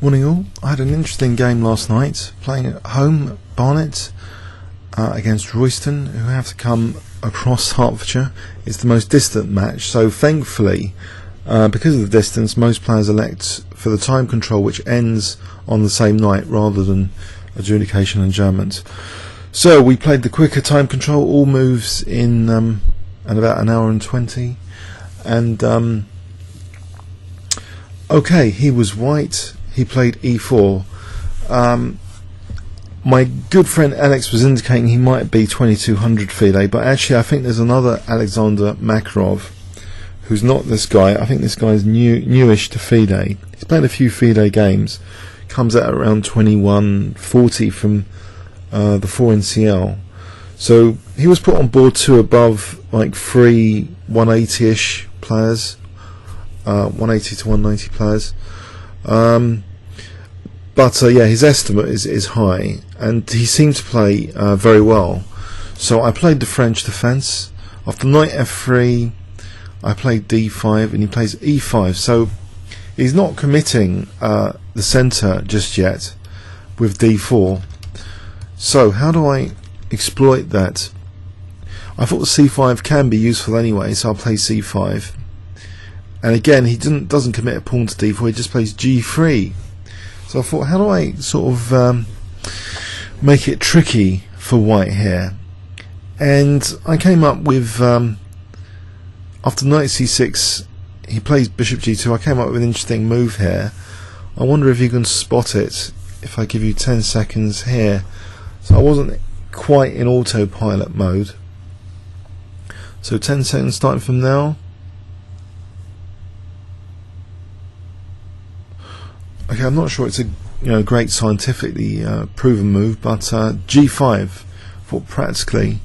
Morning all. I had an interesting game last night, playing at home at Barnet against Royston, who have to come across Hertfordshire. It's the most distant match, so thankfully, because of the distance, most players elect for the time control, which ends on the same night rather than adjudication and adjournment. So we played the quicker time control, all moves in at about an hour and 20, and okay, he was white. He played e4. My good friend Alex was indicating he might be 2200 FIDE, but actually I think there's another Alexander Makarov who's not this guy. I think this guy's newish to FIDE. He's played a few FIDE games. Comes out around 2140 from the 4NCL. So he was put on board to above like 3 180-ish players, 180 to 190 players. But yeah, his estimate is high, and he seemed to play very well. So I played the French defence. After knight f3, I played d5, and he plays e5. So he's not committing the centre just yet with d4. So how do I exploit that? I thought the c5 can be useful anyway, so I'll play c5. And again, he doesn't commit a pawn to d4, he just plays g3. So I thought, how do I sort of make it tricky for white here? And I came up with, after knight c6, he plays bishop g2. I came up with an interesting move here. I wonder if you can spot it if I give you 10 seconds here. So I wasn't quite in autopilot mode. So 10 seconds starting from now. Okay, I'm not sure it's a great scientifically proven move, but g5, thought practically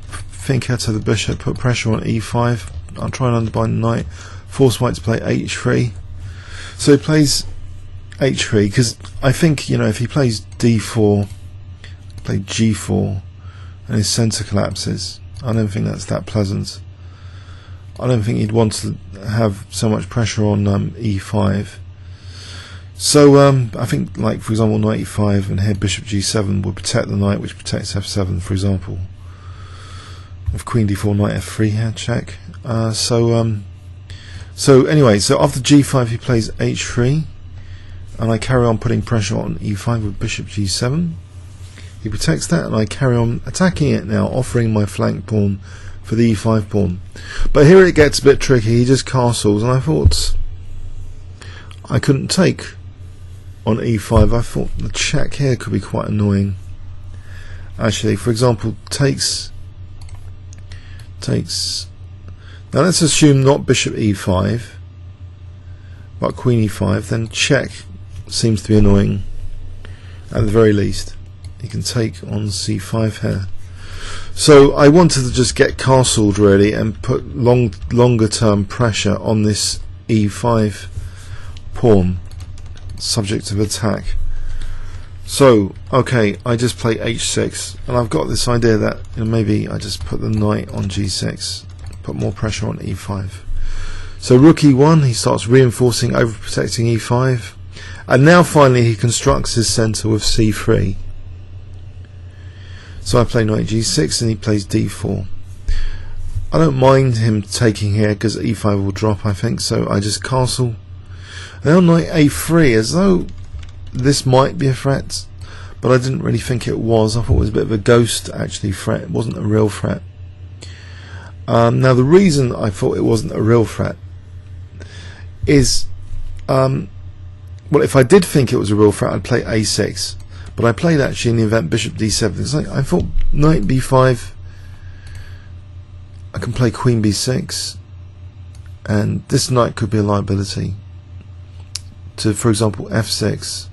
thinker to the bishop, put pressure on e5. I'll try and underbind the knight, force white to play h3. So he plays h3 because I think if he plays d4, play g4, and his centre collapses. I don't think that's that pleasant. I don't think he'd want to have so much pressure on e5. So I think, like for example, knight e5 and here bishop g7 would protect the knight, which protects f7, for example. With queen d4, knight f3 here, check. So anyway, so after g5 he plays h3, and I carry on putting pressure on e5 with bishop g7. He protects that, and I carry on attacking it now, offering my flank pawn for the e5 pawn. But here it gets a bit tricky. He just castles, and I thought I couldn't take on e5. I thought the check here could be quite annoying. Actually, for example, takes. Now let's assume not bishop e5, but queen e5. Then check seems to be annoying. At the very least, he can take on c5 here. So I wanted to just get castled really and put longer term pressure on this e5 pawn, subject of attack. So okay, I just play h6, and I've got this idea that maybe I just put the knight on g6, put more pressure on e5. So rook e1, he starts reinforcing, overprotecting e5, and now finally he constructs his centre with c3. So I play knight g6 and he plays d4. I don't mind him taking here because e5 will drop, I think, so I just castle. Now knight a3, as though this might be a threat, but I didn't really think it was. I thought it was a bit of a ghost actually threat. It wasn't a real threat. Now the reason I thought it wasn't a real threat is, well, if I did think it was a real threat, I'd play a6. But I played actually in the event bishop d7. It's like I thought knight b5. I can play queen b6, and this knight could be a liability to, for example, f6.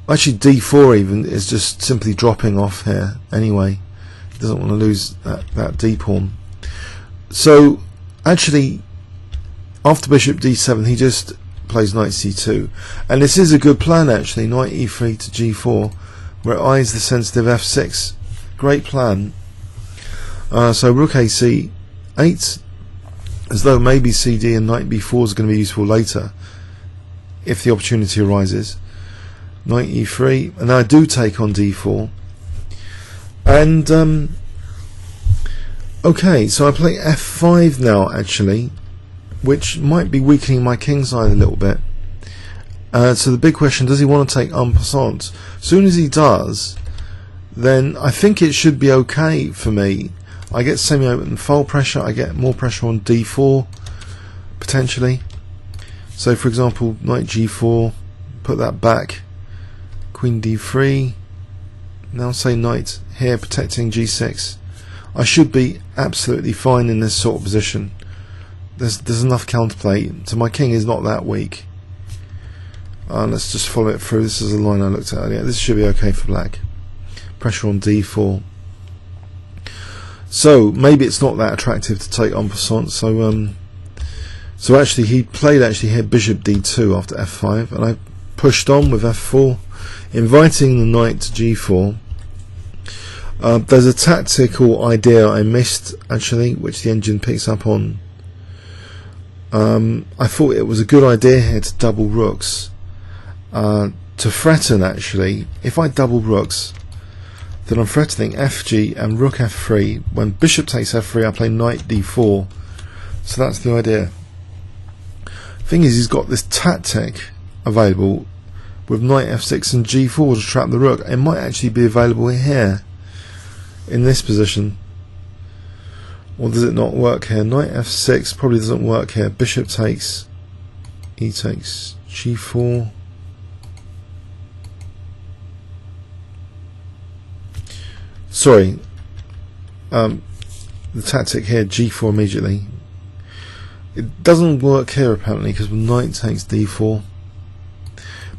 Actually, d4 even is just simply dropping off here anyway. He doesn't want to lose that d pawn. So actually, after bishop d7, he just plays knight c2, and this is a good plan actually. Knight e3 to g4, where it eyes the sensitive f6. Great plan. So rook a c8, as though maybe cd and knight b4 is going to be useful later. if the opportunity arises. Knight e3, and I do take on d4, and okay, so I play f5 now actually, which might be weakening my kingside a little bit. So the big question, does he want to take en passant? As soon as he does, then I think it should be okay for me. I get semi-open fold pressure, I get more pressure on d4 potentially. So for example, knight g4, put that back, queen d3, now say knight here protecting g6. I should be absolutely fine in this sort of position. There's enough counterplay, so my king is not that weak. Let's just follow it through. This is a line I looked at earlier. This should be okay for black. Pressure on d4. So maybe it's not that attractive to take en passant. So actually he played here bishop d2 after f5, and I pushed on with f4, inviting the knight to g4. There's a tactical idea I missed actually, which the engine picks up on. I thought it was a good idea here to double rooks, to threaten actually. If I double rooks, then I'm threatening fg and rook f3. When bishop takes f3, I play knight d4. So that's the idea. Thing is, he's got this tactic available with knight f6 and g4 to trap the rook. It might actually be available here in this position, or does it not work here? Knight f6 probably doesn't work here. Bishop takes, e takes, g4. Sorry, the tactic here, g4 immediately. It doesn't work here apparently because knight takes d4,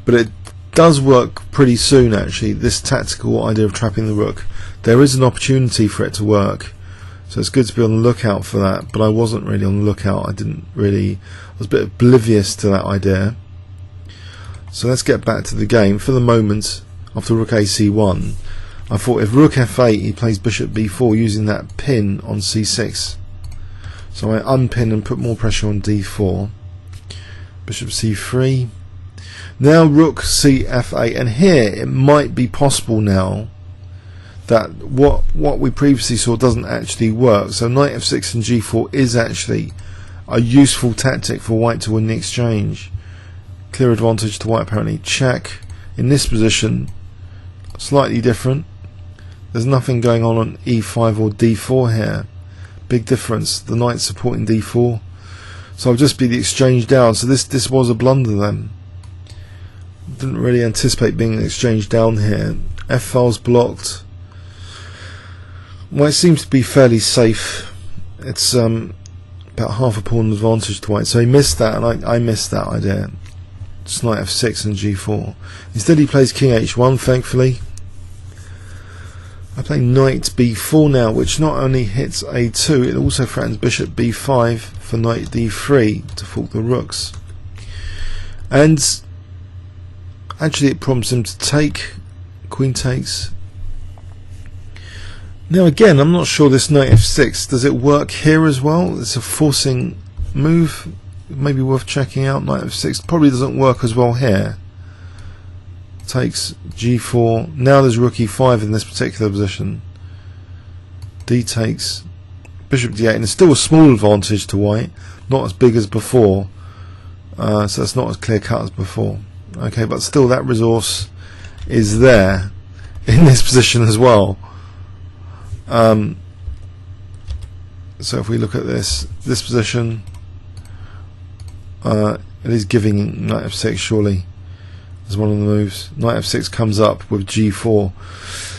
but it does work pretty soon actually, this tactical idea of trapping the rook. There is an opportunity for it to work, so it's good to be on the lookout for that, but I wasn't really on the lookout. I was a bit oblivious to that idea. So let's get back to the game. For the moment, after rook ac1, I thought if rook f8 he plays bishop b4 using that pin on c6. So I unpin and put more pressure on d4. Bishop c3. Now rook cf8, and here it might be possible now that what we previously saw doesn't actually work. So knight f6 and g4 is actually a useful tactic for white to win the exchange. Clear advantage to white apparently. Check. In this position, slightly different. There's nothing going on e5 or d4 here. Big difference. The knight's supporting d4. So I'll just be the exchange down. So this was a blunder then. Didn't really anticipate being an exchange down here. F-file's blocked. White seems to be fairly safe. It's about half a pawn advantage to white. So he missed that, and I missed that idea. Just knight f6 and g4. Instead he plays king h1, thankfully. I play knight b4 now, which not only hits a2, it also threatens bishop b5 for knight d3 to fork the rooks. And actually it prompts him to take. Queen takes. Now again, I'm not sure this knight f6, does it work here as well? It's a forcing move, maybe worth checking out. Knight f6 probably doesn't work as well here. Takes g4. Now there's rook e5 in this particular position. D takes. Bishop d8, and it's still a small advantage to white, not as big as before. So it's not as clear cut as before. Okay, but still that resource is there in this position as well. So if we look at this position, it is giving knight f6 surely as one of the moves. Knight f6 comes up with g4.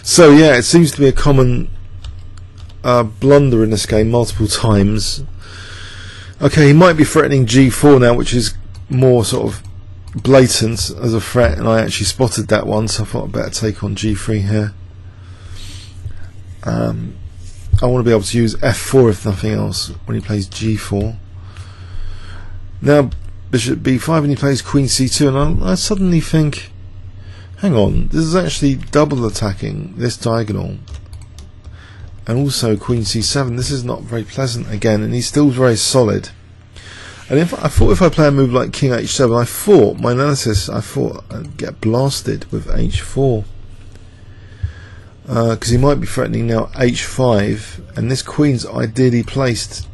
So yeah, it seems to be a common blunder in this game multiple times. Okay, he might be threatening g4 now, which is more sort of blatant as a threat, and I actually spotted that one, so I thought I'd better take on g3 here. I want to be able to use f4 if nothing else when he plays g4. Now bishop b5 and he plays queen c2, and I suddenly think, hang on, this is actually double attacking this diagonal, and also queen c7. This is not very pleasant again, and he's still very solid. And I thought if I play a move like King H7, I thought I'd get blasted with H4. Because he might be threatening now H5, and this queen's ideally placed.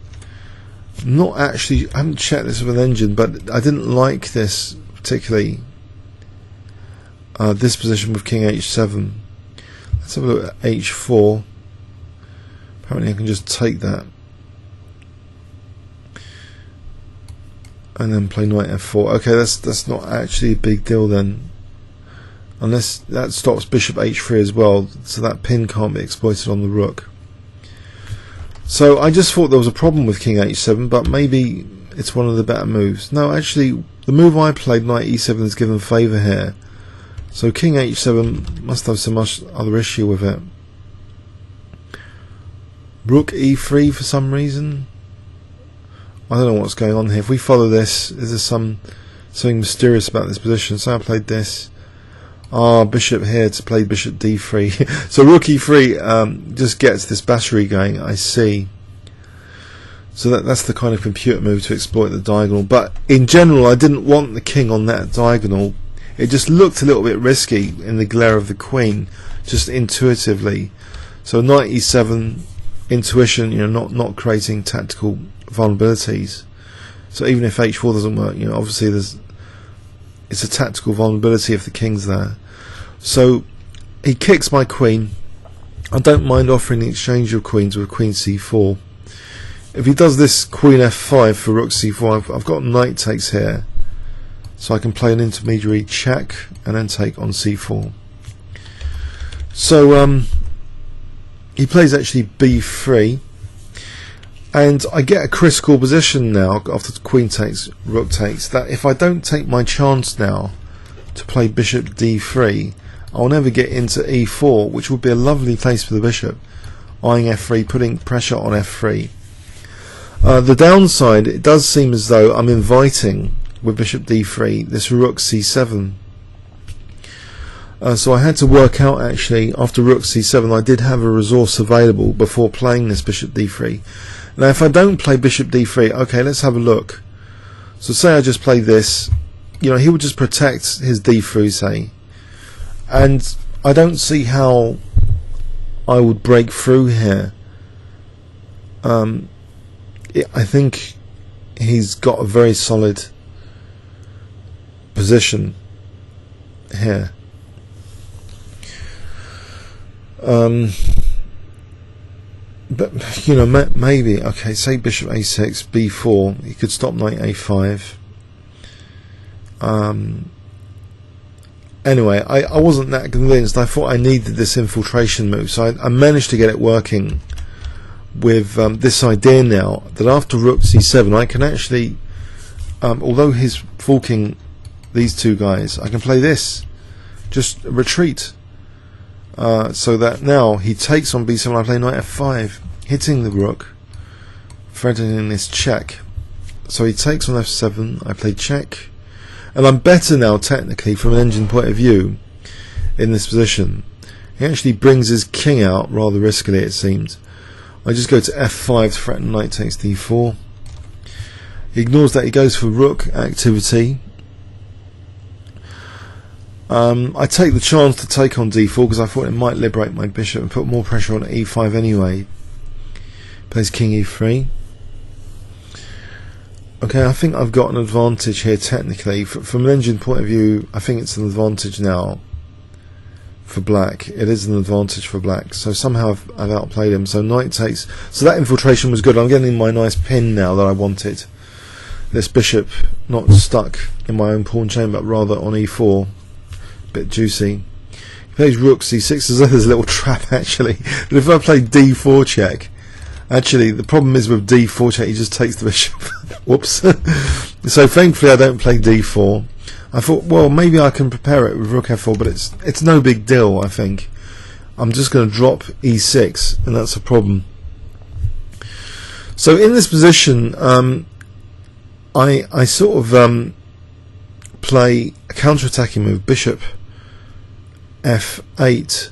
Not actually, I haven't checked this with an engine, but I didn't like this particularly. This position with King H7. Let's have a look at H4. Apparently I can just take that and then play Knight F4. Okay, that's not actually a big deal then, unless that stops Bishop H3 as well, so that pin can't be exploited on the rook. So I just thought there was a problem with King H7, but maybe it's one of the better moves. No, actually the move I played, Knight E7, is given favour here, so King H7 must have some other issue with it. Rook E3 for some reason. I don't know what's going on here. If we follow this, is there something mysterious about this position? So I played this. Bishop here to play Bishop D3. So Rook E3 just gets this battery going. I see. So that's the kind of computer move to exploit the diagonal. But in general, I didn't want the king on that diagonal. It just looked a little bit risky in the glare of the queen, just intuitively. So Knight E7. Intuition, not creating tactical vulnerabilities. So even if H4 doesn't work, obviously it's a tactical vulnerability if the king's there. So he kicks my queen. I don't mind offering the exchange of queens with Queen C4. If he does this Queen F5 for Rook C4, I've got knight takes here, so I can play an intermediary check and then take on C4. So he plays actually B3, and I get a critical position now after Queen takes, Rook takes, that if I don't take my chance now to play Bishop D3, I'll never get into E4, which would be a lovely place for the bishop, eyeing F3, putting pressure on F3. The downside, it does seem as though I'm inviting, with Bishop D3, this Rook C7. So I had to work out, actually, after Rook C7, I did have a resource available before playing this Bishop D3. Now if I don't play Bishop D3, okay, let's have a look. So say I just play this, he would just protect his D3, say, and I don't see how I would break through here. I think he's got a very solid position here. But maybe, okay, say Bishop A6, B4, he could stop Knight A5. Anyway, I wasn't that convinced. I thought I needed this infiltration move, so I managed to get it working with this idea now that after Rook C7 I can actually, although he's forking these two guys, I can play this, just retreat. So that now he takes on B7, I play Knight F5, hitting the Rook, threatening this check. So he takes on F7, I play check, and I'm better now technically from an engine point of view in this position. He actually brings his king out rather riskily, it seemed. I just go to F5 to threaten Knight takes D4. He ignores that, he goes for Rook activity. I take the chance to take on D4 because I thought it might liberate my bishop and put more pressure on E5 anyway. Plays King E3. Okay, I think I've got an advantage here technically. From an engine point of view, I think it's an advantage now for black. It is an advantage for black. So somehow I've outplayed him. So knight takes. So that infiltration was good. I'm getting my nice pin now that I wanted. This bishop not stuck in my own pawn chain, but rather on E4. Bit juicy. He plays Rook C6. There's a little trap actually. But if I play D4 check, actually the problem is with D4 check, he just takes the bishop. Whoops. So thankfully I don't play D4. I thought, well, maybe I can prepare it with Rook F4, but it's no big deal. I think I'm just going to drop E6, and that's a problem. So in this position, I sort of play a counter-attacking move, Bishop F8,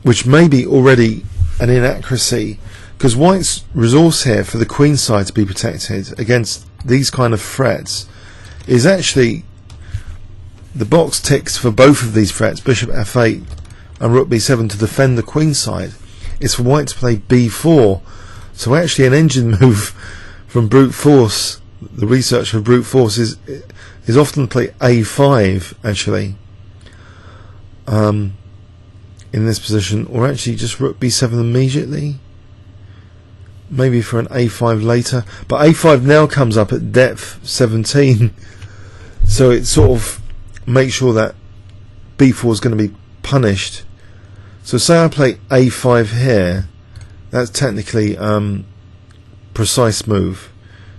which may be already an inaccuracy because white's resource here for the queen side to be protected against these kind of threats is actually, the box ticks for both of these threats, bishop f8 and rook b7, to defend the queen side. It's for white to play b4. So actually an engine move from brute force, the research for brute force is often to play a5 actually in this position, or actually just rook b7 immediately, maybe for an a5 later, but a5 now comes up at depth 17, so it sort of makes sure that b4 is going to be punished. So say I play a5 here, that's technically precise move.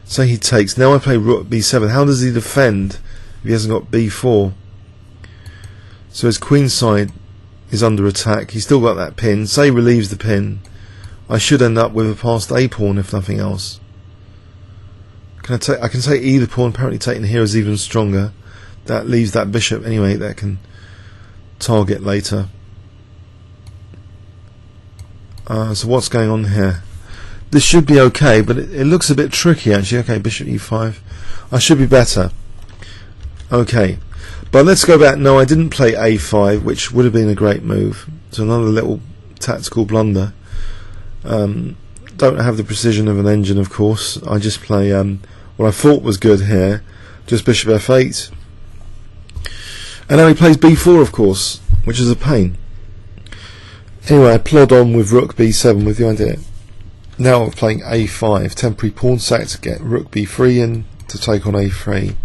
Say he takes, now I play rook b7, how does he defend if he hasn't got b4? So his queen side is under attack, he's still got that pin, say he relieves the pin, I should end up with a passed a pawn if nothing else. I can take either pawn, apparently taking here is even stronger. That leaves that bishop anyway that can target later. So what's going on here? This should be okay, but it looks a bit tricky actually. Okay, bishop e5. I should be better. Okay, but let's go back. No, I didn't play a5, which would have been a great move. So another little tactical blunder. Don't have the precision of an engine, of course. I just play what I thought was good here, just bishop f8. And now he plays b4, of course, which is a pain. Anyway, I plod on with rook b7 with the idea. Now I'm playing a5, temporary pawn sack to get rook b3 in to take on a3.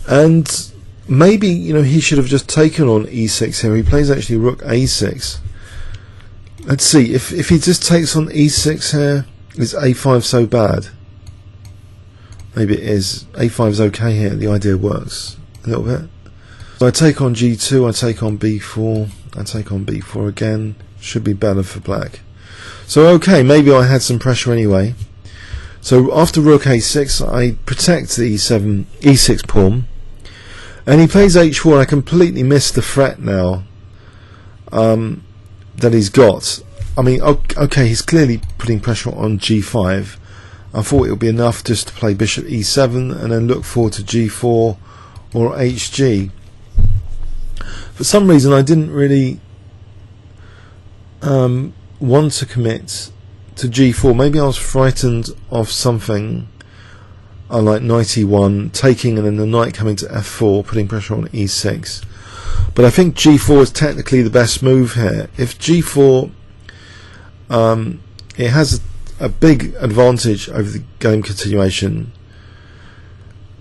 And maybe, you know, he should have just taken on e6 here. He plays actually rook a6. Let's see, if he just takes on e6 here, is a5 so bad? Maybe it is. a5 is okay here, the idea works a little bit. So I take on g2, I take on b4, I take on b4 again. Should be better for black. So okay, maybe I had some pressure anyway. So after rook a6, I protect the e6 pawn, and he plays h4. I completely missed the threat now that he's got. I mean, okay, he's clearly putting pressure on g5. I thought it would be enough just to play bishop e7 and then look forward to g4 or hg. For some reason I didn't really want to commit to g4. Maybe I was frightened of something like knight e1 taking and then the knight coming to f4, putting pressure on e6. But I think g4 is technically the best move here. If g4 it has a big advantage over the game continuation.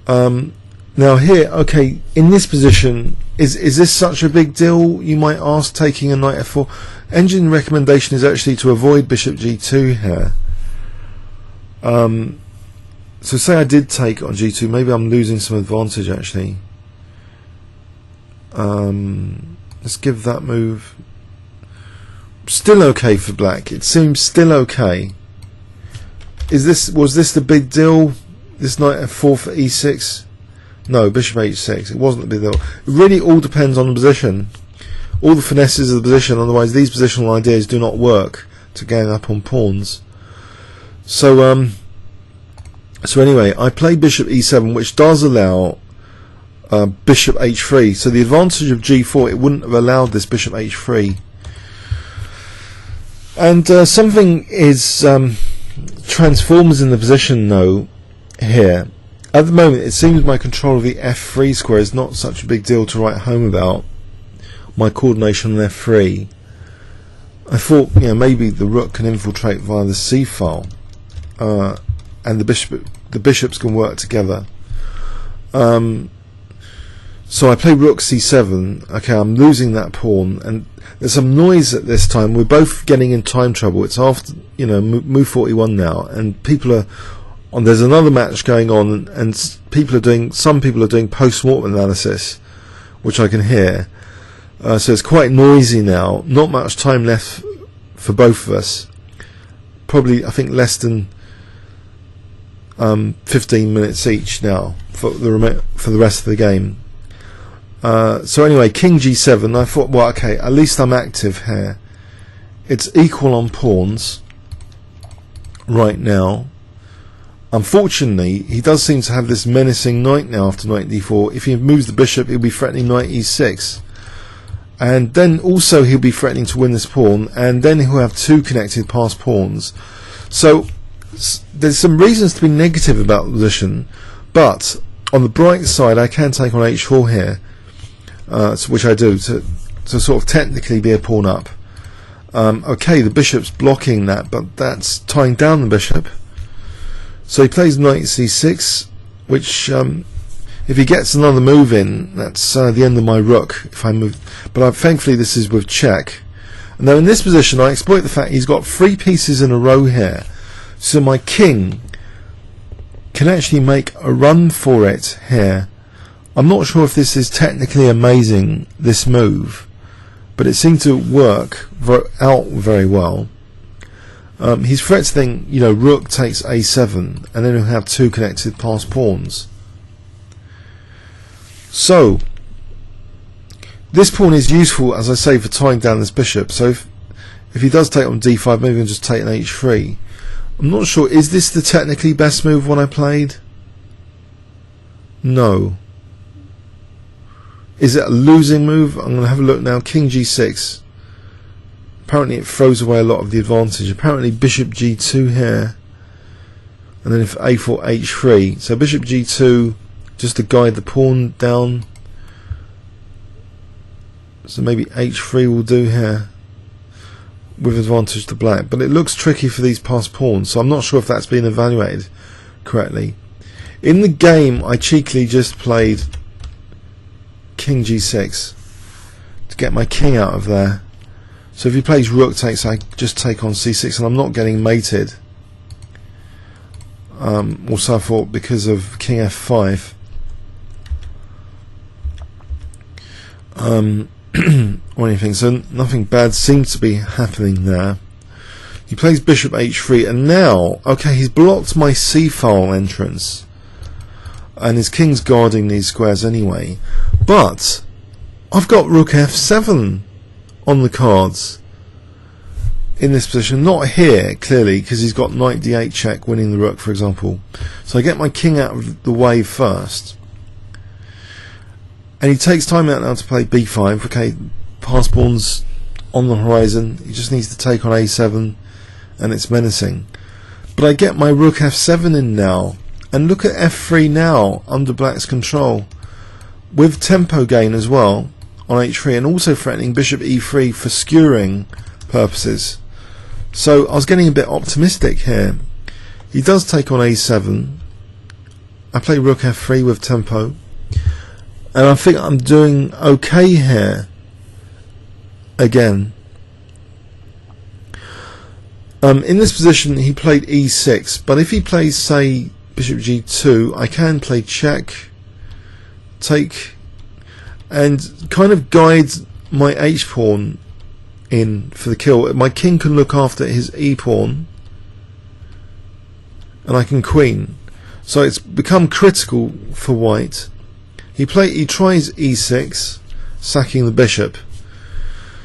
Now here, okay, in this position, is this such a big deal, you might ask, taking a knight f4? Engine recommendation is actually to avoid bishop g2 here. So say I did take on g2, maybe I'm losing some advantage actually. Let's give that move. Still okay for black. It seems still okay. Was this the big deal? This knight f4 for e6? No, bishop h6. It wasn't the big deal. It really all depends on the position. All the finesses of the position, otherwise these positional ideas do not work to gang up on pawns. So anyway, I play bishop e7, which does allow bishop h3. So the advantage of g4, it wouldn't have allowed this bishop h3. And something is transforms in the position though here. At the moment it seems my control of the f3 square is not such a big deal to write home about. My coordination on f3. I thought, you know, maybe the rook can infiltrate via the c file, and the bishops can work together. So I play rook c7. Okay, I'm losing that pawn, and there's some noise at this time. We're both getting in time trouble. It's after, you know, move 41 now, and people are on. There's another match going on, and some people are doing post-mortem analysis, which I can hear. So it's quite noisy now. Not much time left for both of us. Probably, I think, less than 15 minutes each now for the rest of the game. So anyway, king g7. I thought, well, okay, at least I'm active here it's equal on pawns right now. Unfortunately, he does seem to have this menacing knight now after knight d4. If he moves the bishop, he'll be threatening knight e6. And then also he'll be threatening to win this pawn, and then he'll have two connected passed pawns. So there's some reasons to be negative about the position, but on the bright side I can take on h4 here, which I do, to sort of technically be a pawn up. Okay, the bishop's blocking that, but that's tying down the bishop. So he plays knight c6, which if he gets another move in, that's the end of my rook if I move. But thankfully this is with check. And now in this position I exploit the fact he's got 3 pieces in a row here, so my king can actually make a run for it here. I'm not sure if this is technically amazing, this move, but it seemed to work out very well. He's threatening, you know, rook takes a7, and then he'll have 2 connected passed pawns. So this pawn is useful, as I say, for tying down this bishop. So if he does take on d5, maybe I'll just take an h3. I'm not sure, is this the technically best move when I played? No. Is it a losing move? I'm going to have a look now. King g6. Apparently it throws away a lot of the advantage. Apparently bishop g2 here, and then if a4 h3. So bishop g2 just to guide the pawn down. So maybe h3 will do here with advantage to black, but it looks tricky for these passed pawns, so I'm not sure if that's been evaluated correctly. In the game I cheekily just played king g6 to get my king out of there. So if he plays rook takes, I just take on c6, and I'm not getting mated. Also I thought because of king f5. Or anything, so nothing bad seems to be happening there. He plays bishop h3, and now, okay, he's blocked my c-file entrance, and his king's guarding these squares anyway, but I've got rook f7 on the cards in this position. Not here, clearly, because he's got knight d8 check winning the rook, for example. So I get my king out of the way first, and he takes time out now to play b5. Okay, passed pawns on the horizon, he just needs to take on a7, and it's menacing. But I get my rook f7 in now, and look at f3 now under black's control, with tempo gain as well on h3, and also threatening bishop e3 for skewering purposes. So I was getting a bit optimistic here. He does take on a7. I play rook f3 with tempo, and I think I'm doing okay here again. In this position he played e6, but if he plays, say, bishop g2, I can play check, take, and kind of guide my h-pawn in for the kill. My king can look after his e-pawn, and I can queen. So it's become critical for white. He tries e6, sacking the bishop.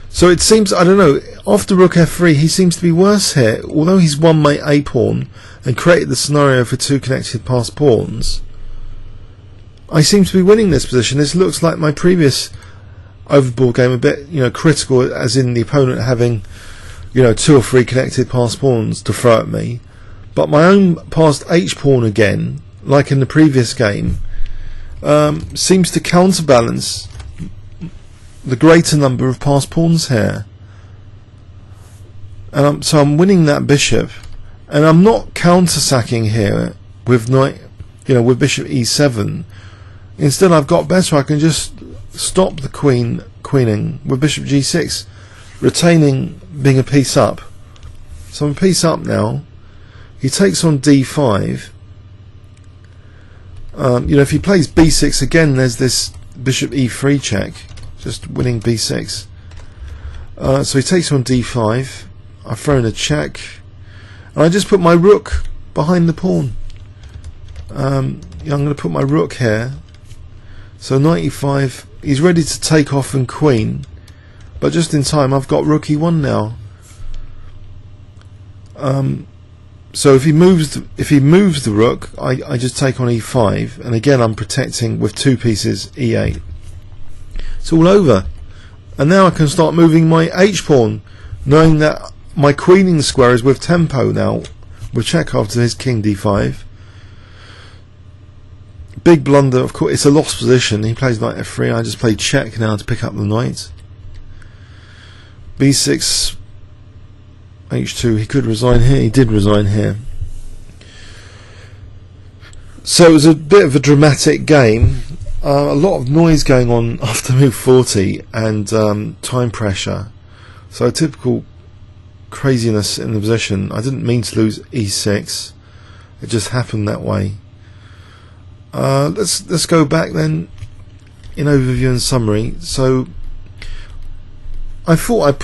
So it seems, I don't know, after rook f3 he seems to be worse here. Although he's won my a-pawn and created the scenario for 2 connected passed pawns, I seem to be winning this position. This looks like my previous overboard game, a bit, you know, critical, as in the opponent having, you know, 2 or 3 connected passed pawns to throw at me. But my own passed h-pawn again, like in the previous game, seems to counterbalance the greater number of passed pawns here, and so I'm winning that bishop, and I'm not counter sacking here with knight, you know, with bishop e7. Instead, I've got better. I can just stop the queening with bishop g6, retaining being a piece up. So I'm a piece up now. He takes on d5. You know, if he plays b6 again, there's this bishop e3 check, just winning b6. So he takes on d5. I've thrown a check, and I just put my rook behind the pawn. I'm going to put my rook here. So knight e5. He's ready to take off and queen, but just in time. I've got rook e1 now. So if he moves the rook, I just take on e5, and again I'm protecting with two pieces e8. It's all over, and now I can start moving my h pawn, knowing that my queening square is with tempo now, with Chekhov to his king d5. Big blunder, of course. It's a lost position. He plays knight f3. I just play check now to pick up the knight. b6, h2. He could resign here. He did resign here. So it was a bit of a dramatic game. A lot of noise going on after move 40 and time pressure. So typical craziness in the position. I didn't mean to lose e6. It just happened that way. Let's go back then in overview and summary. So I thought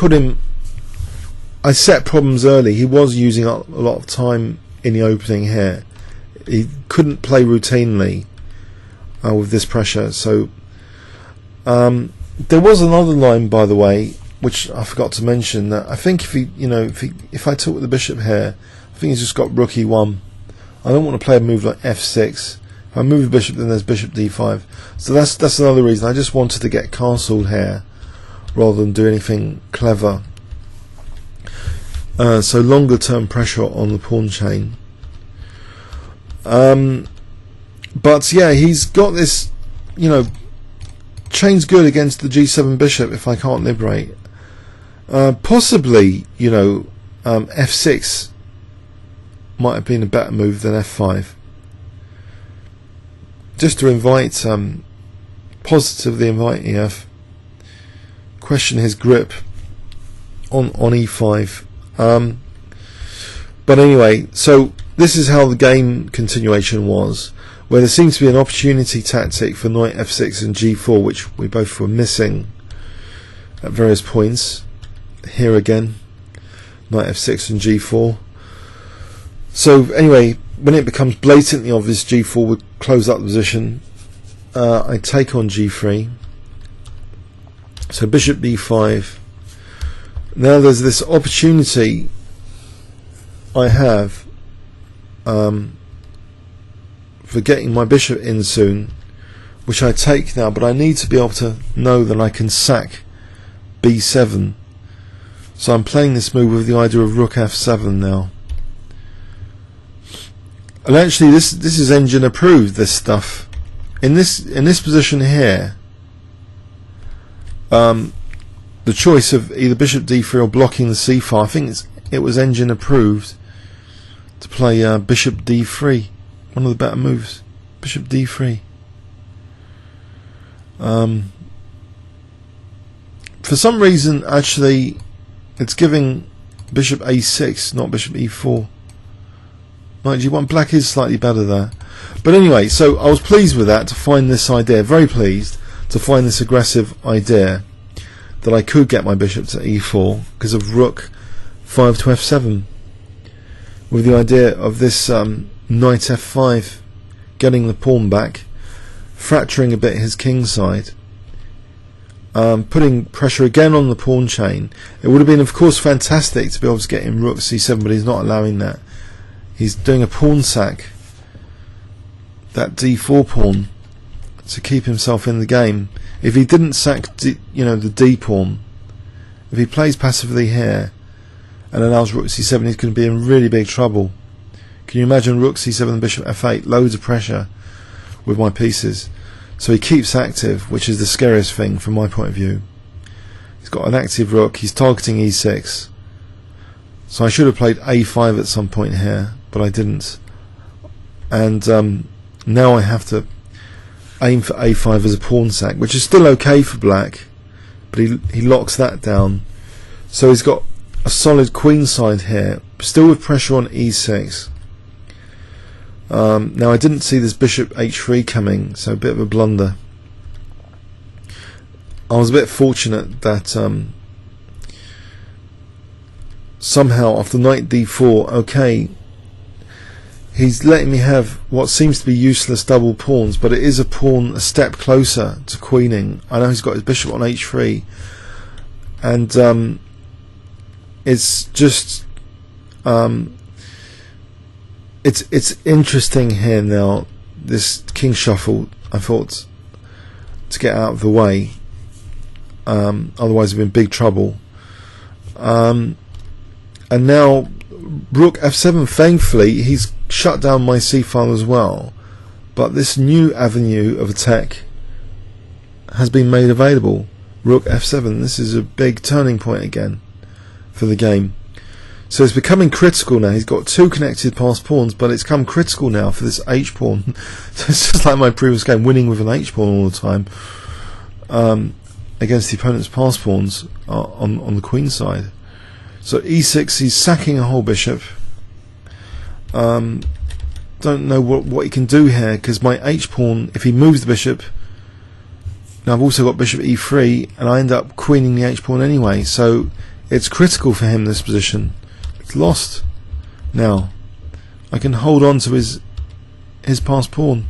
I set problems early. He was using up a lot of time in the opening here. He couldn't play routinely with this pressure. So there was another line, by the way, which I forgot to mention, that I think if I took the bishop here, I think he's just got rook e1. I don't want to play a move like f6. If I move the bishop, then there's bishop d5. So that's another reason. I just wanted to get castled here rather than do anything clever. So longer term pressure on the pawn chain. But yeah, he's got this, chain's good against the g7 bishop if I can't liberate. Possibly, f6 might have been a better move than f5. Just to invite, positively invite EF, question his grip on e5. But anyway, so this is how the game continuation was, where there seems to be an opportunity tactic for knight f6 and g4, which we both were missing at various points. Here again, knight f6 and g4. So anyway, when it becomes blatantly obvious g4 would close up the position, I take on g3. So bishop d5. Now there's this opportunity I have for getting my bishop in soon, which I take now, but I need to be able to know that I can sack b7. So I'm playing this move with the idea of rook f7 now. And actually this is engine approved, this stuff. In this position here, the choice of either bishop d3 or blocking the c file, I think it was engine approved to play bishop d3, one of the better moves. Bishop d3. For some reason, actually, it's giving bishop a6, not bishop e4. Knight g1. Black is slightly better there. But anyway, so I was pleased with that, to find this idea, very pleased to find this aggressive idea that I could get my bishop to e4 because of rook 5 to f7, with the idea of this knight f5 getting the pawn back, fracturing a bit his king side, putting pressure again on the pawn chain. It would have been, of course, fantastic to be able to get him rook c7, but he's not allowing that. He's doing a pawn sack, that d4 pawn, to keep himself in the game. If he didn't sack the d pawn, if he plays passively here and allows rook c7, he's going to be in really big trouble. Can you imagine rook c7 and bishop f8? Loads of pressure with my pieces. So he keeps active, which is the scariest thing from my point of view. He's got an active rook. He's targeting e6. So I should have played a5 at some point here, but I didn't. And now I have to aim for a5 as a pawn sack, which is still okay for black, but he locks that down. So he's got a solid queen side here, still with pressure on e6. Now I didn't see this bishop h3 coming, so a bit of a blunder. I was a bit fortunate that somehow after knight d4, okay, he's letting me have what seems to be useless double pawns, but it is a pawn a step closer to queening. I know he's got his bishop on h3, and it's just It's interesting here now. This king shuffle, I thought, to get out of the way. Otherwise, we'd be in big trouble. And now rook f7. Thankfully, he's shut down my c file as well. But this new avenue of attack has been made available. Rook f7. This is a big turning point again for the game. So it's becoming critical now. He's got two connected passed pawns, but it's come critical now for this h pawn. So it's just like my previous game, winning with an h pawn all the time against the opponent's passed pawns on the queen side. So e6, he's sacking a whole bishop. Don't know what he can do here, because my h pawn, if he moves the bishop, now I've also got bishop e3, and I end up queening the h pawn anyway. So it's critical for him, this position. It's lost. Now I can hold on to his passed pawn.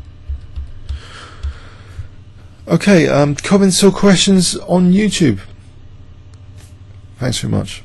Okay, comments or questions on YouTube? Thanks very much.